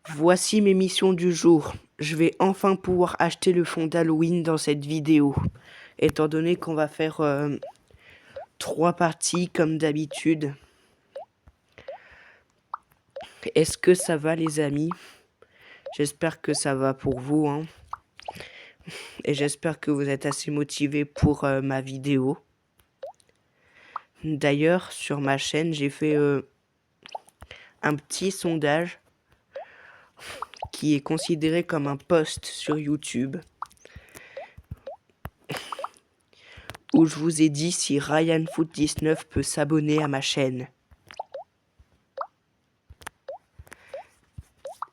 Voici mes missions du jour. Je vais enfin pouvoir acheter le fond d'Halloween dans cette vidéo. Étant donné qu'on va faire 3 parties comme d'habitude. Est-ce que ça va les amis? J'espère que ça va pour vous, hein. Et j'espère que vous êtes assez motivés pour ma vidéo. D'ailleurs, sur ma chaîne, j'ai fait un petit sondage qui est considéré comme un post sur YouTube, où je vous ai dit si RyanFoot19 peut s'abonner à ma chaîne.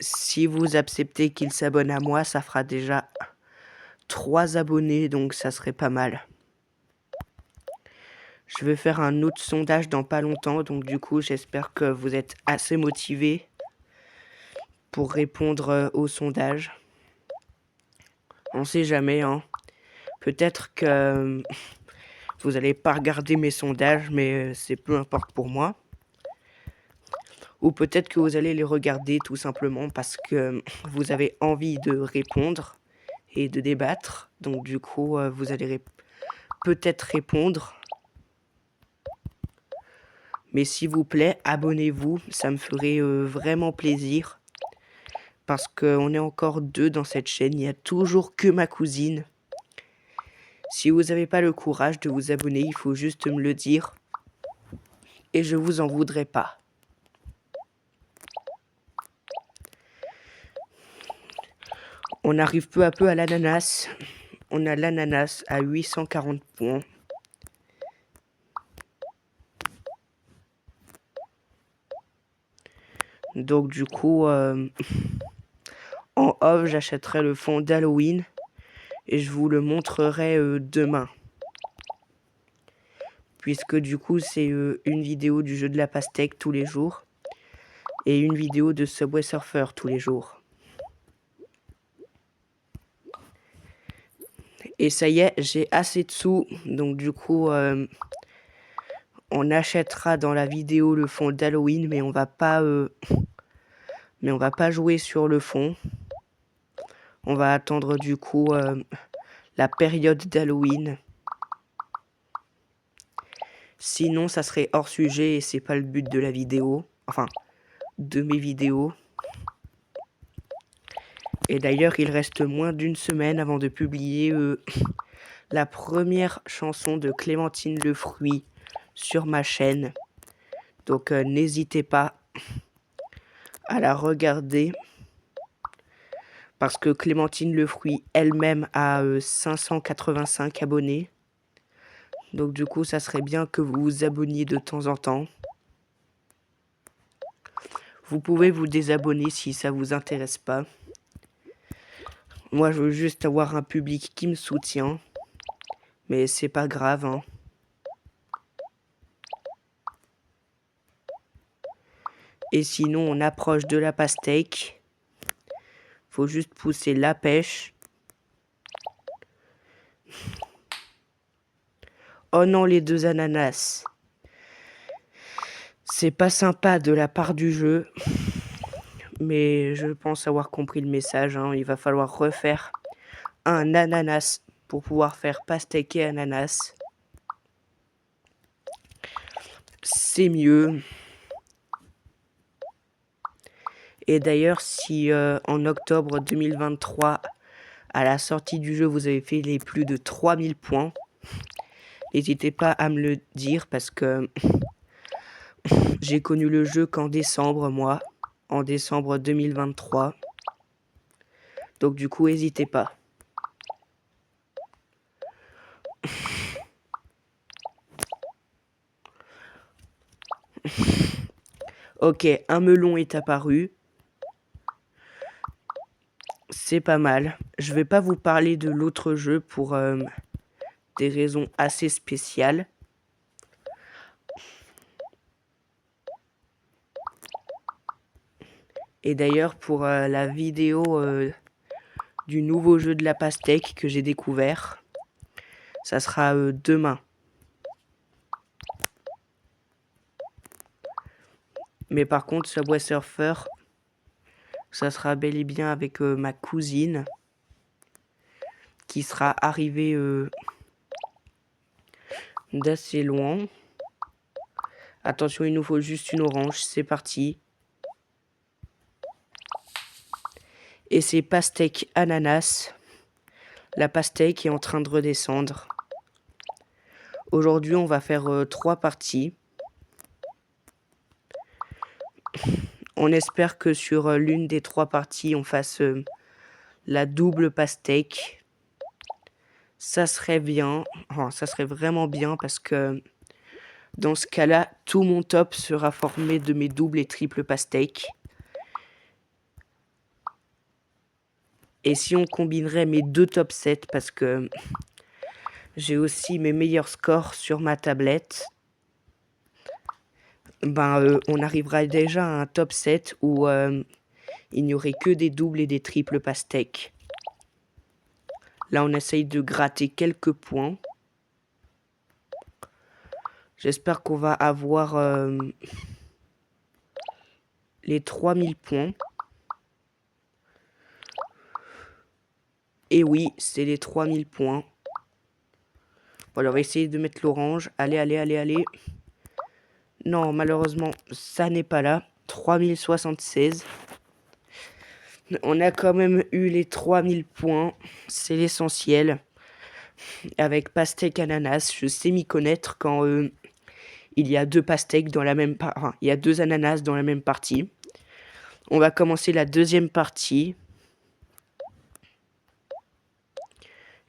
Si vous acceptez qu'il s'abonne à moi, ça fera déjà 3 abonnés, donc ça serait pas mal. Je vais faire un autre sondage dans pas longtemps, donc du coup j'espère que vous êtes assez motivés pour répondre au sondage. On sait jamais, hein. Peut-être que vous allez pas regarder mes sondages, mais c'est peu importe pour moi. Ou peut-être que vous allez les regarder tout simplement parce que vous avez envie de répondre et de débattre. Donc du coup, vous allez peut-être répondre. Mais s'il vous plaît, abonnez-vous, ça me ferait vraiment plaisir. Parce qu'on est encore 2 dans cette chaîne, il n'y a toujours que ma cousine. Si vous n'avez pas le courage de vous abonner, il faut juste me le dire. Et je vous en voudrais pas. On arrive peu à peu à l'ananas. On a l'ananas à 840 points. Donc du coup, en off, j'achèterai le fond d'Halloween. Et je vous le montrerai demain. Puisque du coup, c'est une vidéo du jeu de la pastèque tous les jours. Et une vidéo de Subway Surfer tous les jours. Et ça y est, j'ai assez de sous. Donc du coup, on achètera dans la vidéo le fond d'Halloween. Mais on va pas jouer sur le fond. On va attendre du coup la période d'Halloween. Sinon, ça serait hors sujet et c'est pas le but de la vidéo. Enfin, de mes vidéos. Et d'ailleurs, il reste moins d'une semaine avant de publier la première chanson de Clémentine Le Fruit sur ma chaîne. Donc n'hésitez pas à la regarder. Parce que Clémentine Le Fruit elle-même a 585 abonnés. Donc du coup, ça serait bien que vous vous abonniez de temps en temps. Vous pouvez vous désabonner si ça vous intéresse pas. Moi, je veux juste avoir un public qui me soutient. Mais c'est pas grave, hein. Et sinon, on approche de la pastèque. Faut juste pousser la pêche. Oh non, les 2 ananas. C'est pas sympa de la part du jeu. Mais je pense avoir compris le message, hein. Il va falloir refaire un ananas pour pouvoir faire pastèque et ananas. C'est mieux. Et d'ailleurs, si en octobre 2023, à la sortie du jeu, vous avez fait les plus de 3000 points, n'hésitez pas à me le dire parce que j'ai connu le jeu qu'en décembre, moi, en décembre 2023. Donc du coup, n'hésitez pas. Ok, un melon est apparu. C'est pas mal. Je vais pas vous parler de l'autre jeu pour des raisons assez spéciales. Et d'ailleurs, pour la vidéo du nouveau jeu de la pastèque que j'ai découvert, ça sera demain. Mais par contre, Subway Surfer, Ça sera bel et bien avec ma cousine qui sera arrivée d'assez loin. Attention, il nous faut juste une orange, c'est parti. Et c'est pastèque ananas. La pastèque est en train de redescendre. Aujourd'hui, on va faire 3 parties. On espère que sur l'une des 3 parties, on fasse la double pastèque. Ça serait bien. Oh, ça serait vraiment bien parce que dans ce cas-là, tout mon top sera formé de mes doubles et triples pastèques. Et si on combinerait mes 2 top 7, parce que j'ai aussi mes meilleurs scores sur ma tablette, ben on arrivera déjà à un top 7 où il n'y aurait que des doubles et des triples pastèques. Là, on essaye de gratter quelques points. J'espère qu'on va avoir les 3000 points. Et oui, c'est les 3000 points. Voilà, on va essayer de mettre l'orange. Allez, allez, allez, allez. Non, malheureusement, ça n'est pas là. 3076. On a quand même eu les 3000 points. C'est l'essentiel. Avec pastèque ananas, je sais m'y connaître quand il y a 2 pastèques dans la même partie. Enfin, il y a 2 ananas dans la même partie. On va commencer la deuxième partie.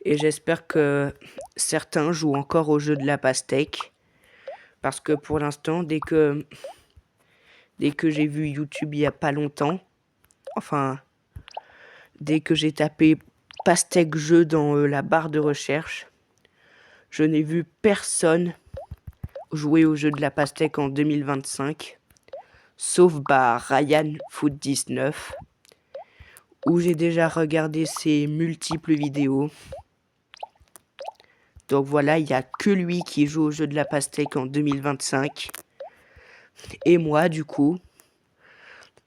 Et j'espère que certains jouent encore au jeu de la pastèque. Parce que pour l'instant, dès que j'ai vu YouTube il n'y a pas longtemps, enfin, dès que j'ai tapé pastèque jeu dans la barre de recherche, je n'ai vu personne jouer au jeu de la pastèque en 2025, sauf Ryan Foot 19, où j'ai déjà regardé ses multiples vidéos. Donc voilà, il n'y a que lui qui joue au jeu de la pastèque en 2025. Et moi, du coup,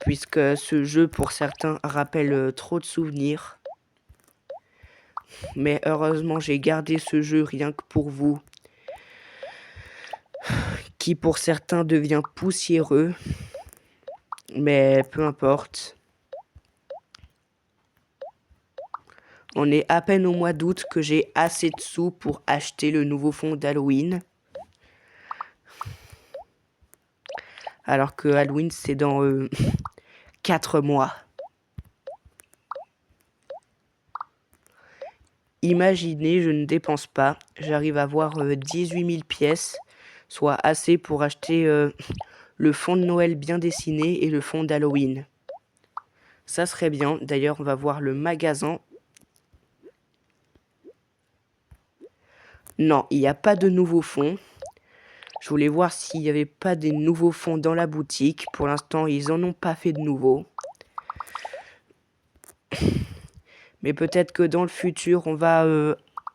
puisque ce jeu, pour certains, rappelle trop de souvenirs. Mais heureusement, j'ai gardé ce jeu rien que pour vous, qui pour certains devient poussiéreux. Mais peu importe. On est à peine au mois d'août que j'ai assez de sous pour acheter le nouveau fond d'Halloween. Alors que Halloween, c'est dans 4 mois. Imaginez, je ne dépense pas. J'arrive à avoir 18 000 pièces, soit assez pour acheter le fond de Noël bien dessiné et le fond d'Halloween. Ça serait bien. D'ailleurs, on va voir le magasin. Non, il n'y a pas de nouveau fond. Je voulais voir s'il n'y avait pas des nouveaux fonds dans la boutique. Pour l'instant, ils n'en ont pas fait de nouveaux. Mais peut-être que dans le futur, on va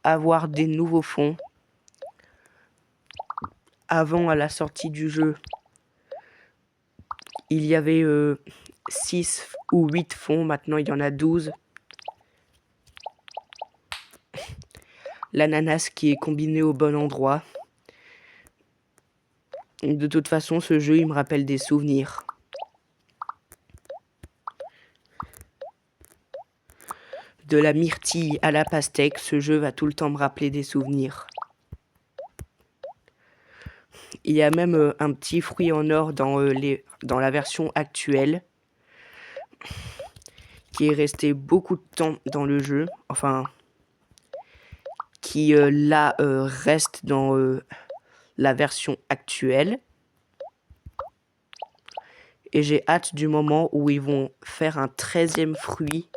avoir des nouveaux fonds. Avant, à la sortie du jeu, il y avait 6 ou 8 fonds. Maintenant, il y en a 12. L'ananas qui est combiné au bon endroit. De toute façon, ce jeu, il me rappelle des souvenirs. De la myrtille à la pastèque, ce jeu va tout le temps me rappeler des souvenirs. Il y a même un petit fruit en or dans la version actuelle, qui est resté beaucoup de temps dans le jeu. Enfin, qui là reste dans la version actuelle. Et j'ai hâte du moment où ils vont faire un 13e fruit.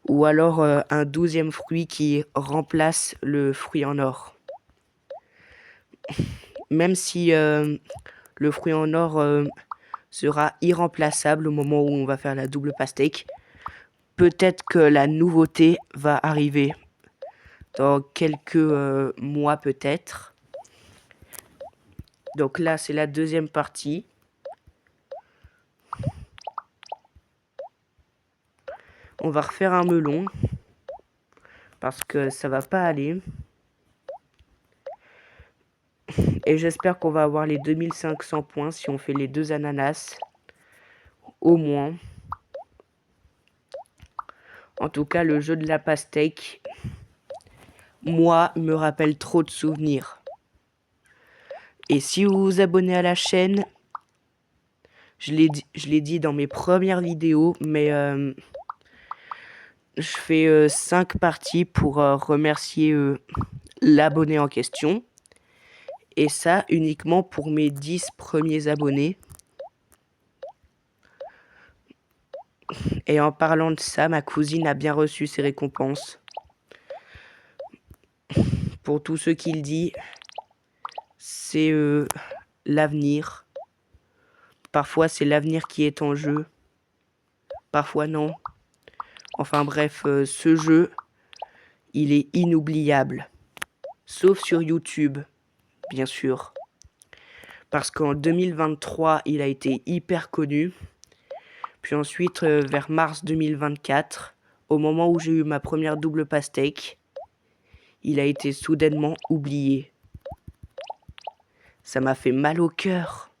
Ou alors un 12e fruit qui remplace le fruit en or. Même si le fruit en or sera irremplaçable au moment où on va faire la double pastèque, peut-être que la nouveauté va arriver dans quelques mois peut-être. Donc là, c'est la deuxième partie. On va refaire un melon. Parce que ça va pas aller. Et j'espère qu'on va avoir les 2500 points si on fait les 2 ananas. Au moins. En tout cas, le jeu de la pastèque, moi, me rappelle trop de souvenirs. Et si vous vous abonnez à la chaîne, je l'ai dit dans mes premières vidéos, mais je fais 5 parties pour remercier l'abonné en question. Et ça uniquement pour mes 10 premiers abonnés. Et en parlant de ça, ma cousine a bien reçu ses récompenses. Pour tous ceux qui le disent, c'est l'avenir. Parfois, c'est l'avenir qui est en jeu. Parfois, non. Enfin bref, ce jeu, il est inoubliable. Sauf sur YouTube, bien sûr. Parce qu'en 2023, il a été hyper connu. Puis ensuite, vers mars 2024, au moment où j'ai eu ma première double pastèque, il a été soudainement oublié. Ça m'a fait mal au cœur.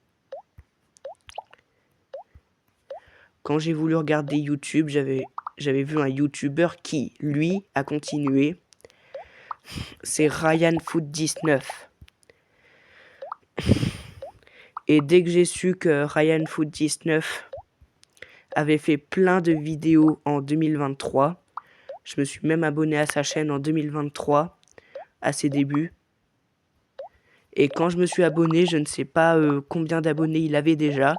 Quand j'ai voulu regarder YouTube, j'avais vu un YouTuber qui, lui, a continué. C'est RyanFoot19. Et dès que j'ai su que RyanFoot19 avait fait plein de vidéos en 2023, je me suis même abonné à sa chaîne en 2023, à ses débuts. Et quand je me suis abonné, je ne sais pas combien d'abonnés il avait déjà.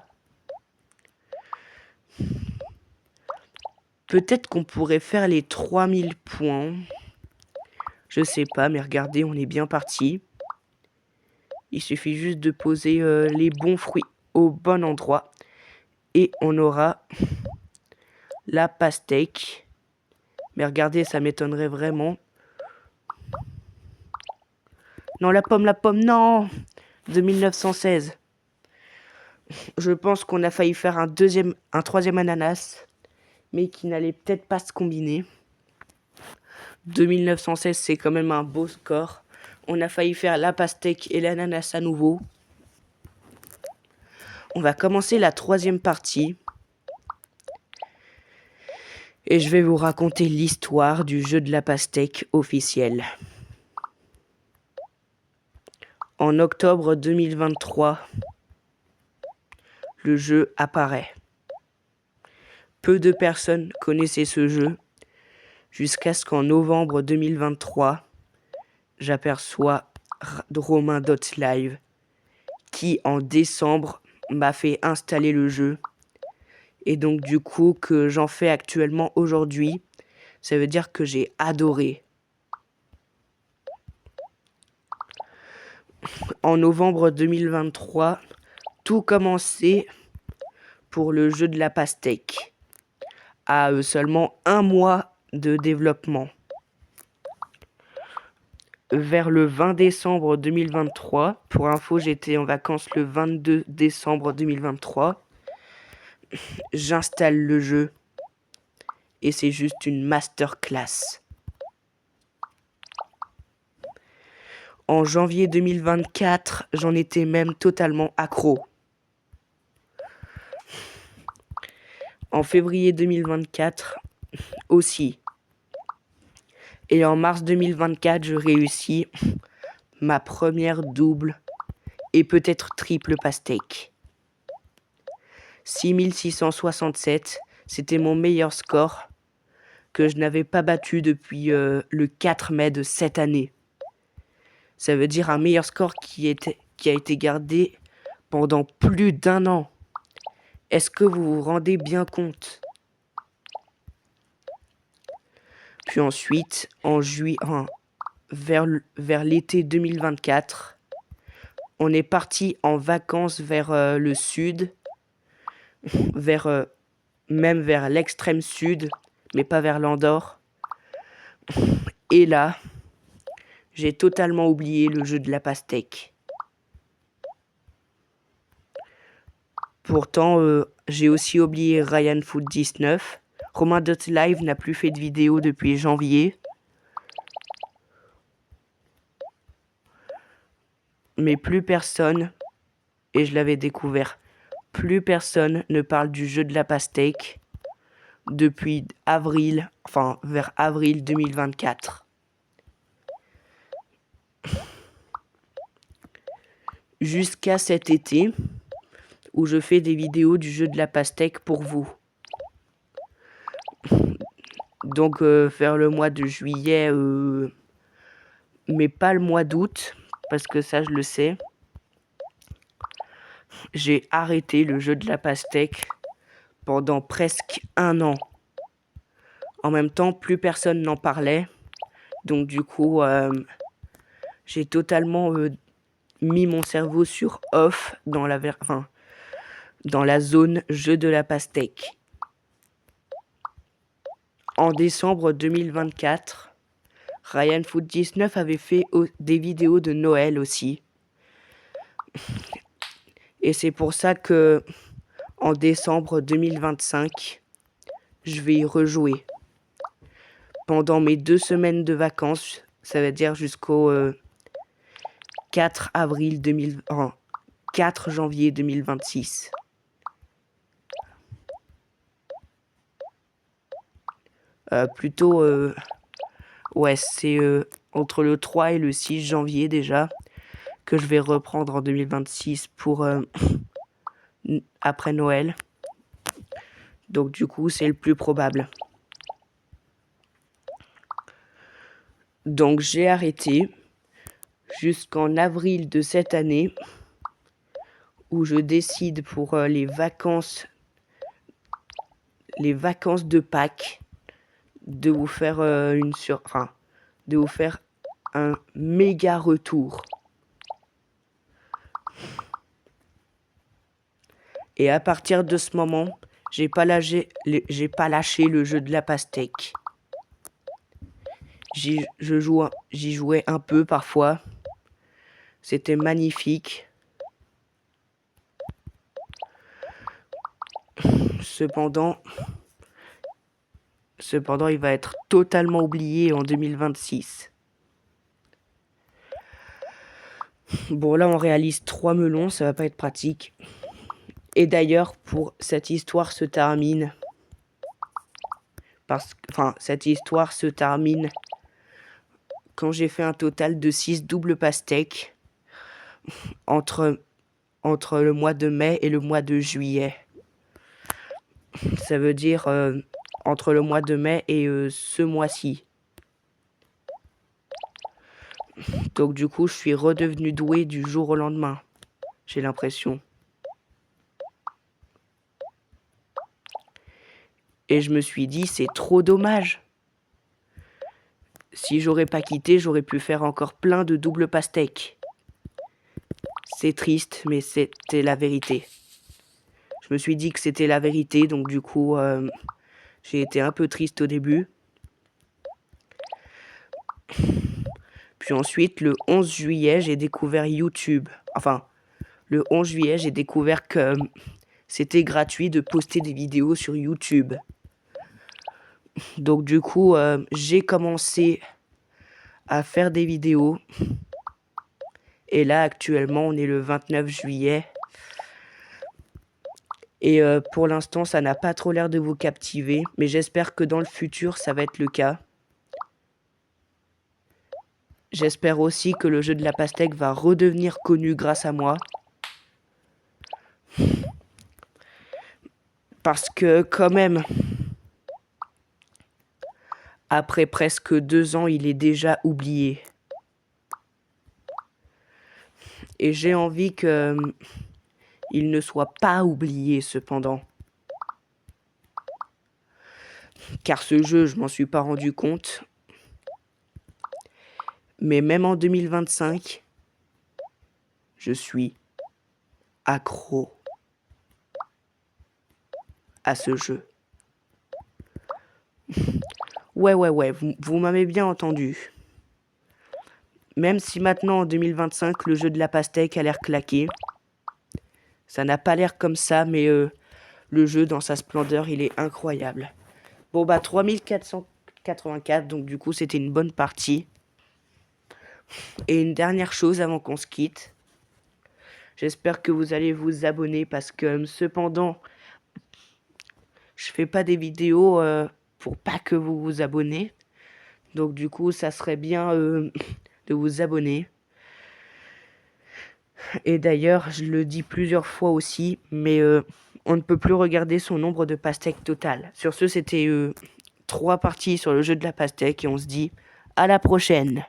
Peut-être qu'on pourrait faire les 3000 points. Je sais pas, mais regardez, on est bien parti. Il suffit juste de poser les bons fruits au bon endroit. Et on aura la pastèque. Mais regardez, ça m'étonnerait vraiment. Non, la pomme, non! De 1916. Je pense qu'on a failli faire un troisième ananas, mais qui n'allait peut-être pas se combiner. 2916, c'est quand même un beau score. On a failli faire la pastèque et l'ananas à nouveau. On va commencer la troisième partie. Et je vais vous raconter l'histoire du jeu de la pastèque officiel. En octobre 2023, le jeu apparaît. Peu de personnes connaissaient ce jeu, jusqu'à ce qu'en novembre 2023, j'aperçois Romain.live, qui en décembre m'a fait installer le jeu. Et donc du coup que j'en fais actuellement aujourd'hui, ça veut dire que j'ai adoré. En novembre 2023, tout commençait pour le jeu de la pastèque, à seulement 1 mois de développement. Vers le 20 décembre 2023, pour info, j'étais en vacances le 22 décembre 2023, j'installe le jeu et c'est juste une masterclass. En janvier 2024, j'en étais même totalement accro. En février 2024 aussi. Et en mars 2024, je réussis ma première double et peut-être triple pastèque. 6667, c'était mon meilleur score que je n'avais pas battu depuis le 4 mai de cette année. Ça veut dire un meilleur score qui a été gardé pendant plus d'1 an. Est-ce que vous vous rendez bien compte? Puis ensuite, vers l'été 2024, on est parti en vacances vers le sud, même vers l'extrême sud, mais pas vers l'Andorre. Et là, j'ai totalement oublié le jeu de la pastèque. Pourtant, j'ai aussi oublié RyanFoot19. Romain.live n'a plus fait de vidéo depuis janvier. Mais plus personne, et je l'avais découvert, plus personne ne parle du jeu de la pastèque depuis avril, enfin vers avril 2024. Jusqu'à cet été, où je fais des vidéos du jeu de la pastèque pour vous. Donc vers le mois de juillet, mais pas le mois d'août, parce que ça je le sais. J'ai arrêté le jeu de la pastèque pendant presque 1 an. En même temps, plus personne n'en parlait. Donc du coup, j'ai totalement mis mon cerveau sur off dans la zone jeu de la pastèque. En décembre 2024, RyanFoot19 avait fait des vidéos de Noël aussi. Et c'est pour ça que en décembre 2025, je vais y rejouer. Pendant mes 2 semaines de vacances, ça veut dire jusqu'au 4 janvier 2026. Ouais, c'est entre le 3 et le 6 janvier déjà que je vais reprendre en 2026 pour après Noël. Donc du coup, c'est le plus probable. Donc j'ai arrêté jusqu'en avril de cette année où je décide pour les vacances de Pâques de vous faire de vous faire un méga retour. Et à partir de ce moment, j'ai pas lâché le jeu de la pastèque. J'y jouais un peu parfois. C'était magnifique. Cependant, il va être totalement oublié en 2026. Bon, là, on réalise 3 melons, ça va pas être pratique. Et d'ailleurs, cette histoire se termine quand j'ai fait un total de 6 doubles pastèques entre le mois de mai et le mois de juillet. Ça veut dire entre le mois de mai et ce mois-ci. Donc du coup, je suis redevenu doué du jour au lendemain. J'ai l'impression. Et je me suis dit, c'est trop dommage. Si j'aurais pas quitté, j'aurais pu faire encore plein de doubles pastèques. C'est triste, mais c'était la vérité. Je me suis dit que c'était la vérité, donc du coup, j'ai été un peu triste au début. Puis ensuite, le 11 juillet, j'ai découvert YouTube. Enfin, le 11 juillet, j'ai découvert que c'était gratuit de poster des vidéos sur YouTube. Donc du coup, j'ai commencé à faire des vidéos. Et là, actuellement, on est le 29 juillet. Et pour l'instant, ça n'a pas trop l'air de vous captiver. Mais j'espère que dans le futur, ça va être le cas. J'espère aussi que le jeu de la pastèque va redevenir connu grâce à moi. Parce que quand même, après presque 2 ans, il est déjà oublié. Et j'ai envie que il ne soit pas oublié cependant. Car ce jeu, je m'en suis pas rendu compte. Mais même en 2025, je suis accro à ce jeu. Ouais, vous m'avez bien entendu. Même si maintenant en 2025, le jeu de la pastèque a l'air claqué. Ça n'a pas l'air comme ça, mais le jeu dans sa splendeur, il est incroyable. Bon bah 3484, donc du coup c'était une bonne partie. Et une dernière chose avant qu'on se quitte. J'espère que vous allez vous abonner parce que cependant, je fais pas des vidéos pour pas que vous vous abonnez. Donc du coup, ça serait bien de vous abonner. Et d'ailleurs, je le dis plusieurs fois aussi, mais on ne peut plus regarder son nombre de pastèques total. Sur ce, c'était 3 parties sur le jeu de la pastèque et on se dit à la prochaine.